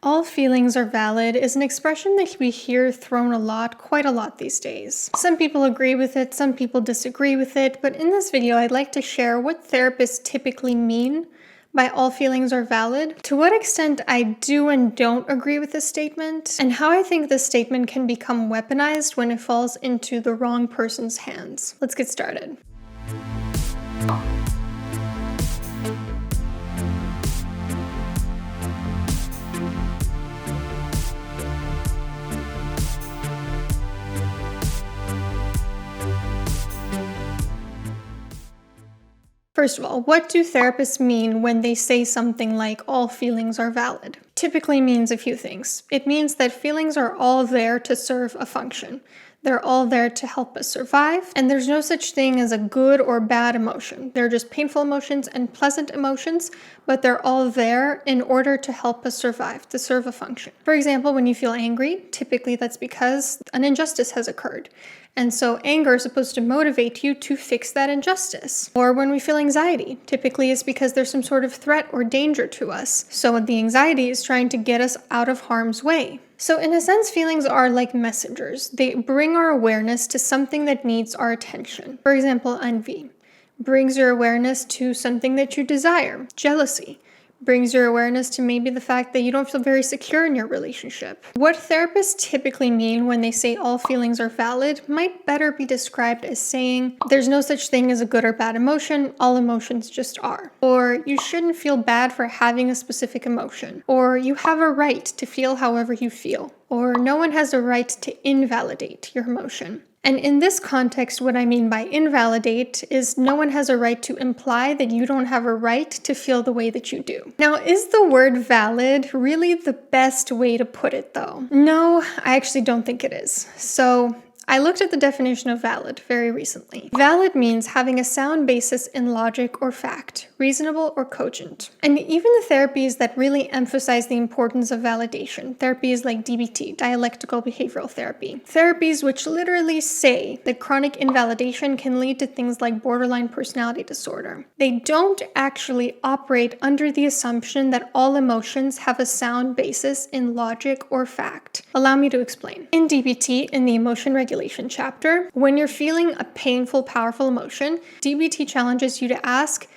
All feelings are valid is an expression that we hear thrown quite a lot these days. Some people agree with it, some people disagree with it, but in this video I'd like to share what therapists typically mean by all feelings are valid, to what extent I do and don't agree with this statement, and how I think this statement can become weaponized when it falls into the wrong person's hands. Let's get started. First of all, what do therapists mean when they say something like all feelings are valid? Typically means a few things. It means that feelings are all there to serve a function. They're all there to help us survive, and there's no such thing as a good or bad emotion. They're just painful emotions and pleasant emotions, but they're all there in order to help us survive, to serve a function. For example, when you feel angry, typically that's because an injustice has occurred. And so anger is supposed to motivate you to fix that injustice. Or when we feel anxiety, typically it's because there's some sort of threat or danger to us. So the anxiety is trying to get us out of harm's way. So in a sense, feelings are like messengers. They bring our awareness to something that needs our attention. For example, envy brings your awareness to something that you desire. Jealousy brings your awareness to maybe the fact that you don't feel very secure in your relationship. What therapists typically mean when they say all feelings are valid might better be described as saying there's no such thing as a good or bad emotion, all emotions just are. Or you shouldn't feel bad for having a specific emotion. Or you have a right to feel however you feel. Or no one has a right to invalidate your emotion. And in this context, what I mean by invalidate is no one has a right to imply that you don't have a right to feel the way that you do. Now, is the word valid really the best way to put it, though? No, I actually don't think it is. So I looked at the definition of valid very recently. Valid means having a sound basis in logic or fact, reasonable or cogent. And even the therapies that really emphasize the importance of validation, therapies like DBT, dialectical behavioral therapy, therapies which literally say that chronic invalidation can lead to things like borderline personality disorder. They don't actually operate under the assumption that all emotions have a sound basis in logic or fact. Allow me to explain. In DBT, in the emotion regulation chapter, when you're feeling a painful, powerful emotion, DBT challenges you to ask,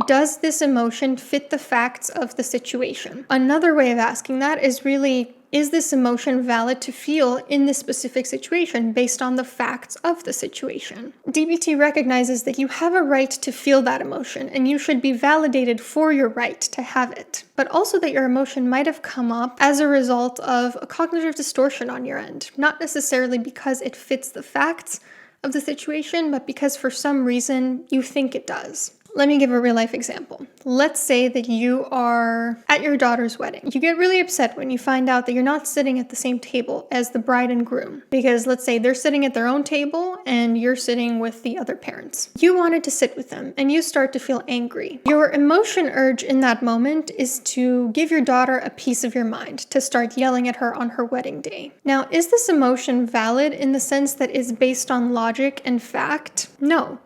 does this emotion fit the facts of the situation? Another way of asking that is really, is this emotion valid to feel in this specific situation based on the facts of the situation? DBT recognizes that you have a right to feel that emotion and you should be validated for your right to have it, but also that your emotion might have come up as a result of a cognitive distortion on your end, not necessarily because it fits the facts of the situation, but because for some reason you think it does. Let me give a real life example. Let's say that you are at your daughter's wedding. You get really upset when you find out that you're not sitting at the same table as the bride and groom, because let's say they're sitting at their own table and you're sitting with the other parents. You wanted to sit with them and you start to feel angry. Your emotion urge in that moment is to give your daughter a piece of your mind, to start yelling at her on her wedding day. Now, is this emotion valid in the sense that it's based on logic and fact? No.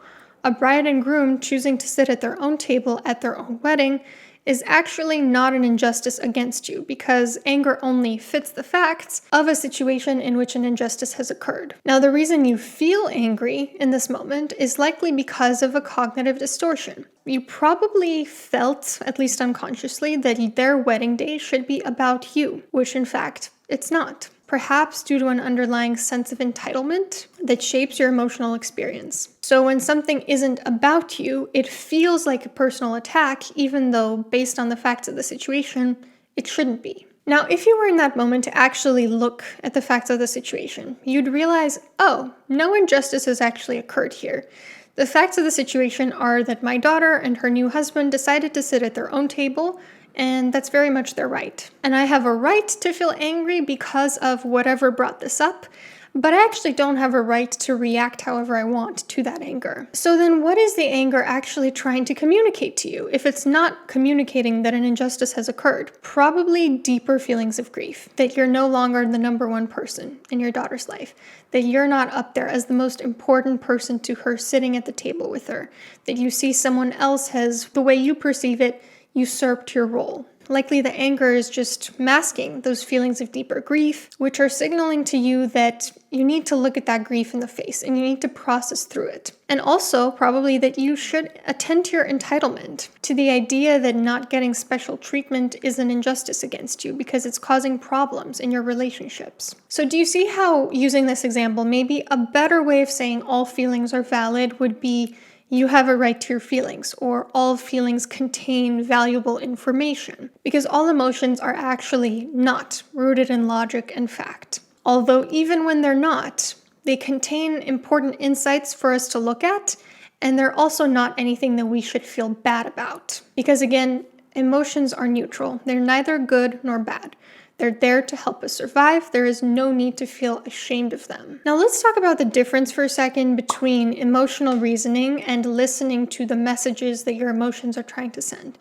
A bride and groom choosing to sit at their own table at their own wedding is actually not an injustice against you because anger only fits the facts of a situation in which an injustice has occurred. Now, the reason you feel angry in this moment is likely because of a cognitive distortion. You probably felt, at least unconsciously, that their wedding day should be about you, which in fact, it's not. Perhaps due to an underlying sense of entitlement that shapes your emotional experience. So when something isn't about you, it feels like a personal attack, even though, based on the facts of the situation, it shouldn't be. Now, if you were in that moment to actually look at the facts of the situation, you'd realize, oh, no injustice has actually occurred here. The facts of the situation are that my daughter and her new husband decided to sit at their own table, and that's very much their right. And I have a right to feel angry because of whatever brought this up, but I actually don't have a right to react however I want to that anger. So then what is the anger actually trying to communicate to you if it's not communicating that an injustice has occurred? Probably deeper feelings of grief, that you're no longer the number one person in your daughter's life, that you're not up there as the most important person to her sitting at the table with her, that you see someone else has, the way you perceive it, usurped your role. Likely the anger is just masking those feelings of deeper grief, which are signaling to you that you need to look at that grief in the face and you need to process through it. And also probably that you should attend to your entitlement, to the idea that not getting special treatment is an injustice against you because it's causing problems in your relationships. So do you see how, using this example, maybe a better way of saying all feelings are valid would be you have a right to your feelings, or all feelings contain valuable information, because all emotions are actually not rooted in logic and fact. Although even when they're not, they contain important insights for us to look at, and they're also not anything that we should feel bad about. Because again, emotions are neutral. They're neither good nor bad. They're there to help us survive. There is no need to feel ashamed of them. Now let's talk about the difference for a second between emotional reasoning and listening to the messages that your emotions are trying to send.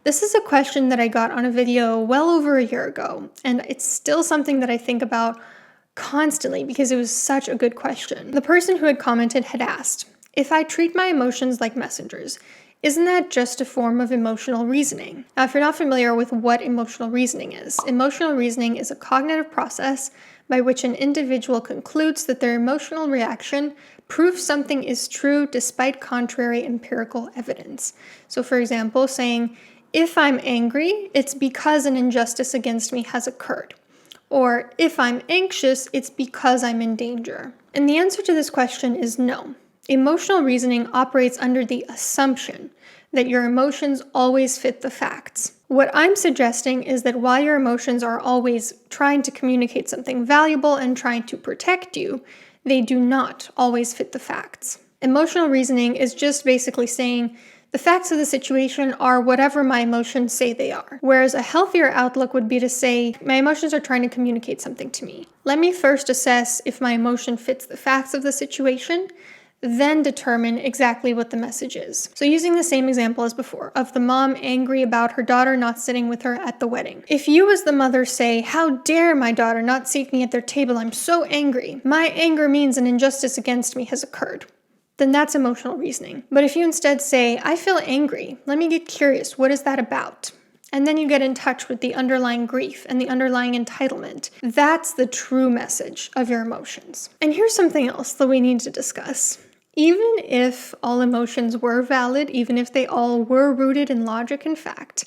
This is a question that I got on a video well over a year ago, and it's still something that I think about constantly because it was such a good question. The person who had commented had asked, if I treat my emotions like messengers, isn't that just a form of emotional reasoning? Now, if you're not familiar with what emotional reasoning is a cognitive process by which an individual concludes that their emotional reaction proves something is true despite contrary empirical evidence. So, for example, saying, if I'm angry, it's because an injustice against me has occurred. Or, if I'm anxious, it's because I'm in danger. And the answer to this question is no. Emotional reasoning operates under the assumption that your emotions always fit the facts. What I'm suggesting is that while your emotions are always trying to communicate something valuable and trying to protect you, they do not always fit the facts. Emotional reasoning is just basically saying, the facts of the situation are whatever my emotions say they are. Whereas a healthier outlook would be to say, my emotions are trying to communicate something to me. Let me first assess if my emotion fits the facts of the situation, then determine exactly what the message is. So using the same example as before, of the mom angry about her daughter not sitting with her at the wedding. If you as the mother say, how dare my daughter not seat me at their table, I'm so angry. My anger means an injustice against me has occurred. Then that's emotional reasoning. But if you instead say, I feel angry, let me get curious, what is that about? And then you get in touch with the underlying grief and the underlying entitlement. That's the true message of your emotions. And here's something else that we need to discuss. Even if all emotions were valid, even if they all were rooted in logic and fact,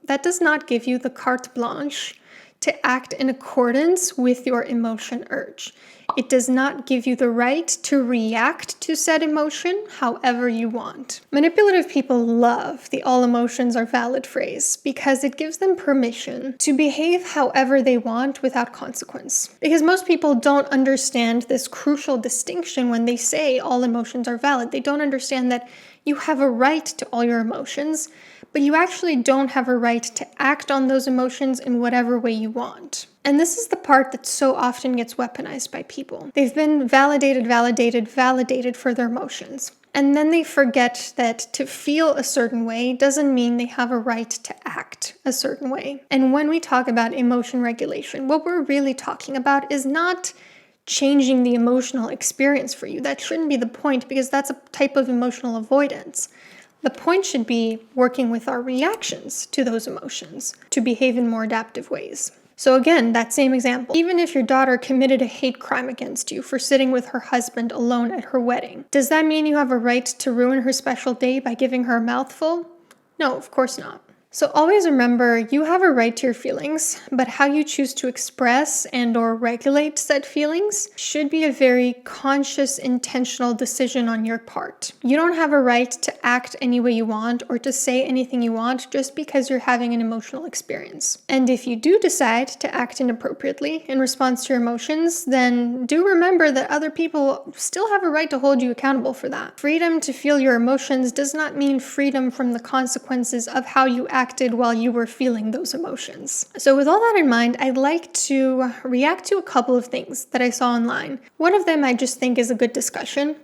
that does not give you the carte blanche to act in accordance with your emotion urge. It does not give you the right to react to said emotion however you want. Manipulative people love the all emotions are valid phrase because it gives them permission to behave however they want without consequence. Because most people don't understand this crucial distinction when they say all emotions are valid. They don't understand that you have a right to all your emotions, but you actually don't have a right to act on those emotions in whatever way you want. And this is the part that so often gets weaponized by people. They've been validated for their emotions. And then they forget that to feel a certain way doesn't mean they have a right to act a certain way. And when we talk about emotion regulation, what we're really talking about is not changing the emotional experience for you. That shouldn't be the point because that's a type of emotional avoidance. The point should be working with our reactions to those emotions to behave in more adaptive ways. So again, that same example, even if your daughter committed a hate crime against you for sitting with her husband alone at her wedding, does that mean you have a right to ruin her special day by giving her a mouthful? No, of course not. So always remember, you have a right to your feelings, but how you choose to express and or regulate said feelings should be a very conscious, intentional decision on your part. You don't have a right to act any way you want or to say anything you want just because you're having an emotional experience. And if you do decide to act inappropriately in response to your emotions, then do remember that other people still have a right to hold you accountable for that. Freedom to feel your emotions does not mean freedom from the consequences of how you acted while you were feeling those emotions. So with all that in mind, I'd like to react to a couple of things that I saw online. One of them I just think is a good discussion,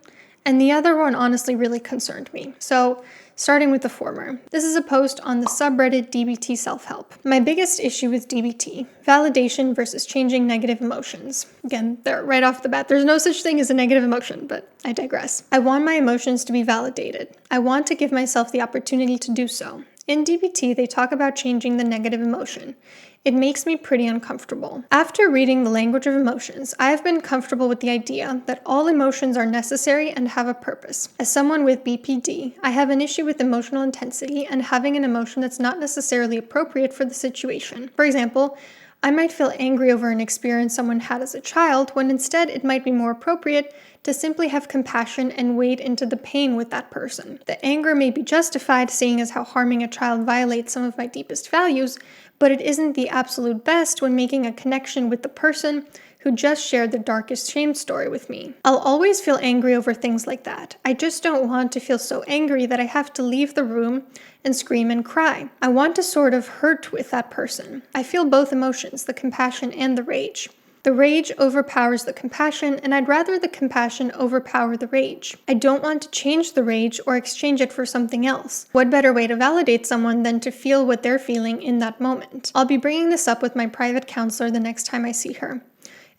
and the other one honestly really concerned me. So starting with the former. This is a post on the subreddit DBT self-help. My biggest issue with DBT, validation versus changing negative emotions. Again, there right off the bat, there's no such thing as a negative emotion, but I digress. I want my emotions to be validated. I want to give myself the opportunity to do so. In DBT, they talk about changing the negative emotion. It makes me pretty uncomfortable. After reading The Language of Emotions, I have been comfortable with the idea that all emotions are necessary and have a purpose. As someone with BPD, I have an issue with emotional intensity and having an emotion that's not necessarily appropriate for the situation. For example, I might feel angry over an experience someone had as a child, when instead it might be more appropriate to simply have compassion and wade into the pain with that person. The anger may be justified, seeing as how harming a child violates some of my deepest values, but it isn't the absolute best when making a connection with the person who just shared the darkest shame story with me. I'll always feel angry over things like that. I just don't want to feel so angry that I have to leave the room and scream and cry. I want to sort of hurt with that person. I feel both emotions, the compassion and the rage. The rage overpowers the compassion, and I'd rather the compassion overpower the rage. I don't want to change the rage or exchange it for something else. What better way to validate someone than to feel what they're feeling in that moment? I'll be bringing this up with my private counselor the next time I see her.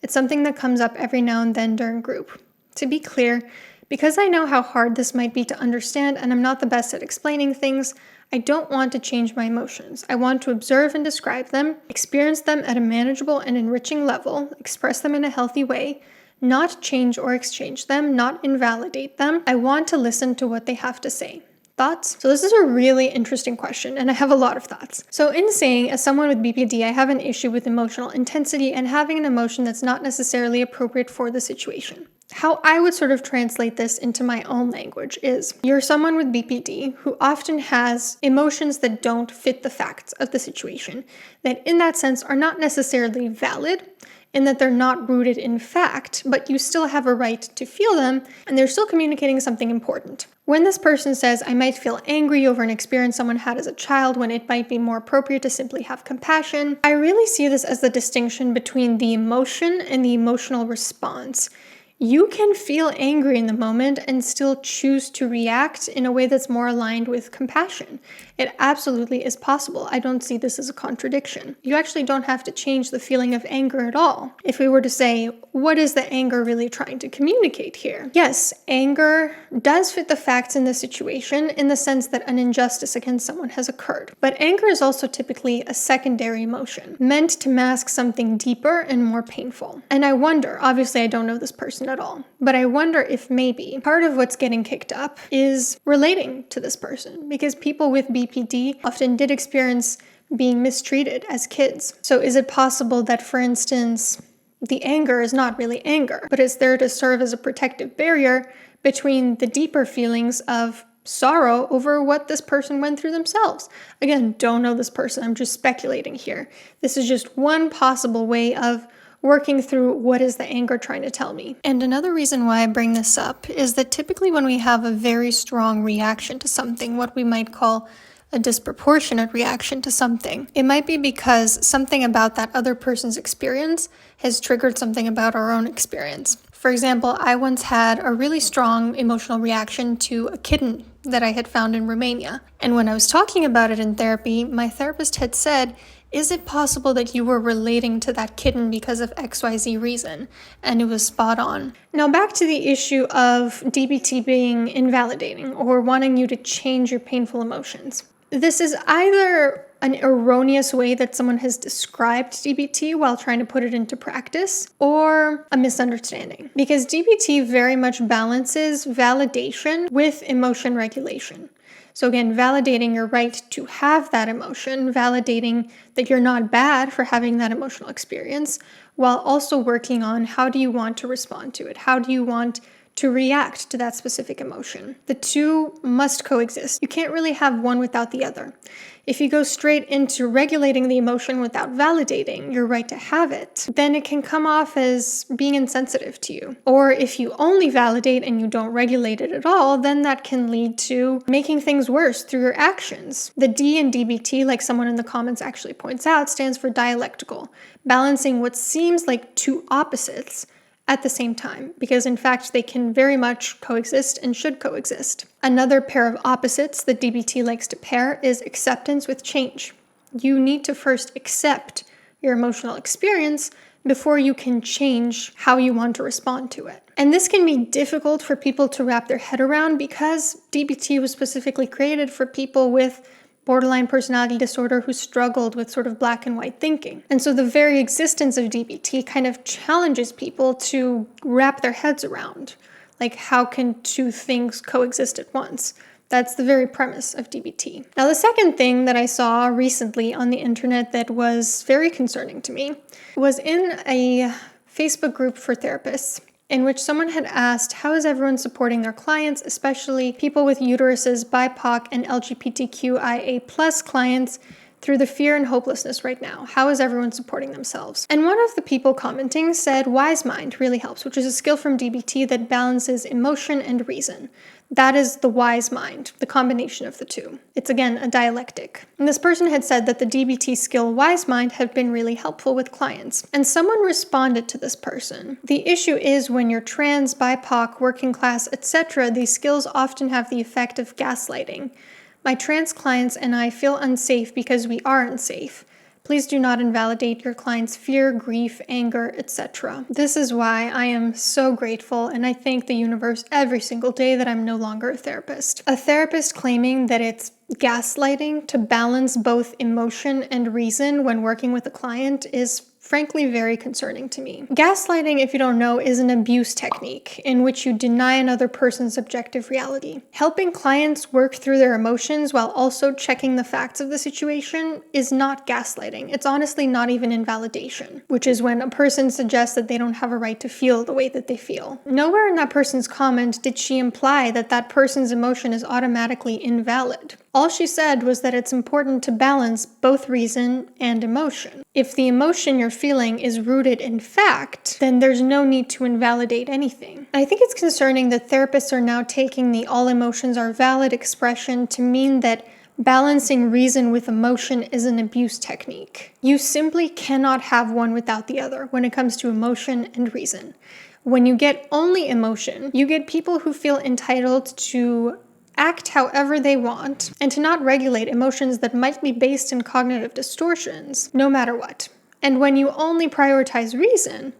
It's something that comes up every now and then during group. To be clear, because I know how hard this might be to understand and I'm not the best at explaining things, I don't want to change my emotions. I want to observe and describe them, experience them at a manageable and enriching level, express them in a healthy way, not change or exchange them, not invalidate them. I want to listen to what they have to say. Thoughts? So this is a really interesting question, and I have a lot of thoughts. So in saying, as someone with BPD, I have an issue with emotional intensity and having an emotion that's not necessarily appropriate for the situation. How I would sort of translate this into my own language is, you're someone with BPD who often has emotions that don't fit the facts of the situation, that in that sense are not necessarily valid, in that they're not rooted in fact, but you still have a right to feel them, and they're still communicating something important. When this person says, I might feel angry over an experience someone had as a child when it might be more appropriate to simply have compassion, I really see this as the distinction between the emotion and the emotional response. You can feel angry in the moment and still choose to react in a way that's more aligned with compassion. It absolutely is possible. I don't see this as a contradiction. You actually don't have to change the feeling of anger at all. If we were to say, what is the anger really trying to communicate here? Yes, anger does fit the facts in the situation in the sense that an injustice against someone has occurred. But anger is also typically a secondary emotion, meant to mask something deeper and more painful. And I wonder, obviously I don't know this person at all, but I wonder if maybe part of what's getting kicked up is relating to this person, because people with BPD often did experience being mistreated as kids. So is it possible that, for instance, the anger is not really anger, but is there to serve as a protective barrier between the deeper feelings of sorrow over what this person went through themselves? Again, don't know this person, I'm just speculating here. This is just one possible way of working through what is the anger trying to tell me. And another reason why I bring this up is that typically when we have a very strong reaction to something, what we might call a disproportionate reaction to something, it might be because something about that other person's experience has triggered something about our own experience. For example, I once had a really strong emotional reaction to a kitten that I had found in Romania. And when I was talking about it in therapy, my therapist had said, is it possible that you were relating to that kitten because of XYZ reason? And it was spot on. Now back to the issue of DBT being invalidating or wanting you to change your painful emotions. This is either an erroneous way that someone has described DBT while trying to put it into practice, or a misunderstanding. Because DBT very much balances validation with emotion regulation. So again, validating your right to have that emotion, validating that you're not bad for having that emotional experience, while also working on how do you want to respond to it? How do you want to react to that specific emotion? The two must coexist. You can't really have one without the other. If you go straight into regulating the emotion without validating your right to have it, then it can come off as being insensitive to you. Or if you only validate and you don't regulate it at all, then that can lead to making things worse through your actions. The D in DBT, like someone in the comments actually points out, stands for dialectical, balancing what seems like two opposites at the same time, because in fact they can very much coexist and should coexist. Another pair of opposites that DBT likes to pair is acceptance with change. You need to first accept your emotional experience before you can change how you want to respond to it. And this can be difficult for people to wrap their head around because DBT was specifically created for people with borderline personality disorder who struggled with sort of black and white thinking. And so the very existence of DBT kind of challenges people to wrap their heads around, like, how can two things coexist at once? That's the very premise of DBT. Now, the second thing that I saw recently on the internet that was very concerning to me was in a Facebook group for therapists, in which someone had asked, how is everyone supporting their clients, especially people with uteruses, BIPOC, and LGBTQIA+ clients, through the fear and hopelessness right now? How is everyone supporting themselves? And one of the people commenting said, Wise Mind really helps, which is a skill from DBT that balances emotion and reason. That is the wise mind, the combination of the two. It's, again, a dialectic. And this person had said that the DBT skill wise mind had been really helpful with clients. And someone responded to this person. The issue is when you're trans, BIPOC, working class, etc., these skills often have the effect of gaslighting. My trans clients and I feel unsafe because we are unsafe. Please do not invalidate your client's fear, grief, anger, etc. This is why I am so grateful, and I thank the universe every single day that I'm no longer a therapist. A therapist claiming that it's gaslighting to balance both emotion and reason when working with a client is frankly very concerning to me. Gaslighting, if you don't know, is an abuse technique in which you deny another person's objective reality. Helping clients work through their emotions while also checking the facts of the situation is not gaslighting. It's honestly not even invalidation, which is when a person suggests that they don't have a right to feel the way that they feel. Nowhere in that person's comment did she imply that that person's emotion is automatically invalid. All she said was that it's important to balance both reason and emotion. If the emotion you're feeling is rooted in fact, then there's no need to invalidate anything. I think it's concerning that therapists are now taking the all emotions are valid expression to mean that balancing reason with emotion is an abuse technique. You simply cannot have one without the other when it comes to emotion and reason. When you get only emotion, you get people who feel entitled to act however they want, and to not regulate emotions that might be based in cognitive distortions, no matter what. And when you only prioritize reason,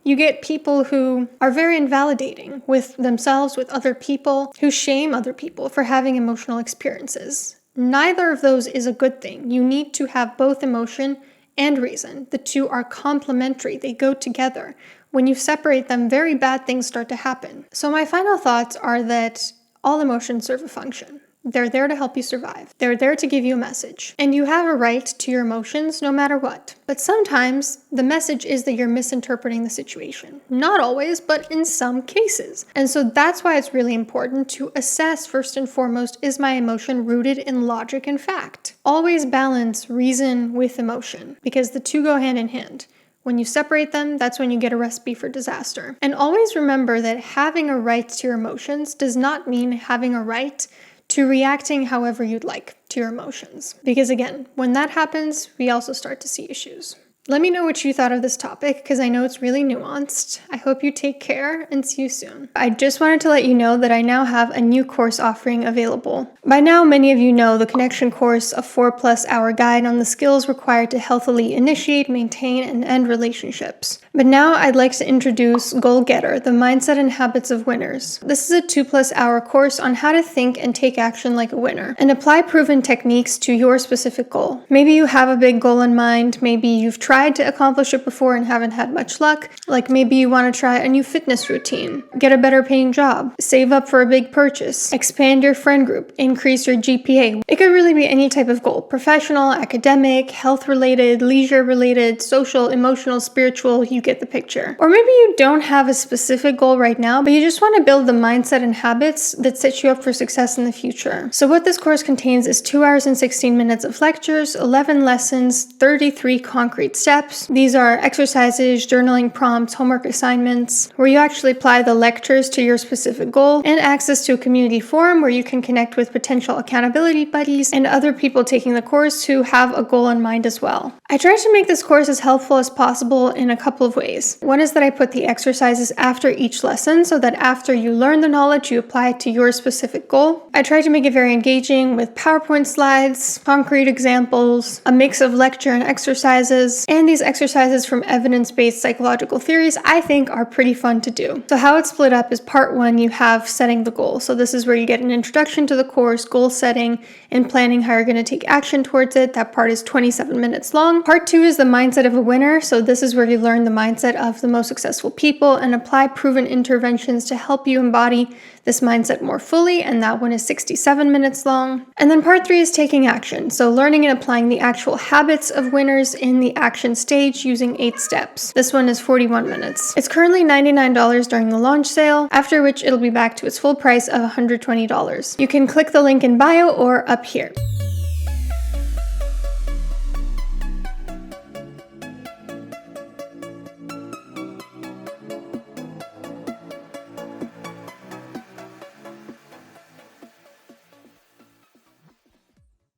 you get people who are very invalidating with themselves, with other people, who shame other people for having emotional experiences. Neither of those is a good thing. You need to have both emotion and reason. The two are complementary, they go together. When you separate them, very bad things start to happen. So my final thoughts are that all emotions serve a function. They're there to help you survive. They're there to give you a message. And you have a right to your emotions no matter what. But sometimes the message is that you're misinterpreting the situation. Not always, but in some cases. And so that's why it's really important to assess first and foremost, is my emotion rooted in logic and fact? Always balance reason with emotion, because the two go hand in hand. When you separate them, that's when you get a recipe for disaster. And always remember that having a right to your emotions does not mean having a right to reacting however you'd like to your emotions. Because again, when that happens, we also start to see issues. Let me know what you thought of this topic, because I know it's really nuanced. I hope you take care and see you soon. I just wanted to let you know that I now have a new course offering available. By now, many of you know the Connection course, a 4+ hour guide on the skills required to healthily initiate, maintain, and end relationships. But now I'd like to introduce Goal Getter, the mindset and habits of winners. This is a 2+ hour course on how to think and take action like a winner, and apply proven techniques to your specific goal. Maybe you have a big goal in mind, maybe you've tried to accomplish it before and haven't had much luck, like maybe you want to try a new fitness routine, get a better paying job, save up for a big purchase, expand your friend group, increase your GPA. It could really be any type of goal: professional, academic, health-related, leisure-related, social, emotional, spiritual, you get the picture. Or maybe you don't have a specific goal right now, but you just want to build the mindset and habits that set you up for success in the future. So what this course contains is 2 hours and 16 minutes of lectures, 11 lessons, 33 concrete steps. These are exercises, journaling prompts, homework assignments, where you actually apply the lectures to your specific goal, and access to a community forum where you can connect with potential accountability buddies and other people taking the course who have a goal in mind as well. I try to make this course as helpful as possible in a couple of ways. One is that I put the exercises after each lesson so that after you learn the knowledge, you apply it to your specific goal. I try to make it very engaging with PowerPoint slides, concrete examples, a mix of lecture and exercises, And these exercises from evidence-based psychological theories, I think, are pretty fun to do. So how it's split up is part 1, you have setting the goal. So this is where you get an introduction to the course, goal setting, and planning how you're going to take action towards it. That part is 27 minutes long. Part 2 is the mindset of a winner. So this is where you learn the mindset of the most successful people and apply proven interventions to help you embody this mindset more fully, and that one is 67 minutes long. And then part 3 is taking action. So learning and applying the actual habits of winners in the action stage using 8 steps. This one is 41 minutes. It's currently $99 during the launch sale, after which it'll be back to its full price of $120. You can click the link in bio or up here.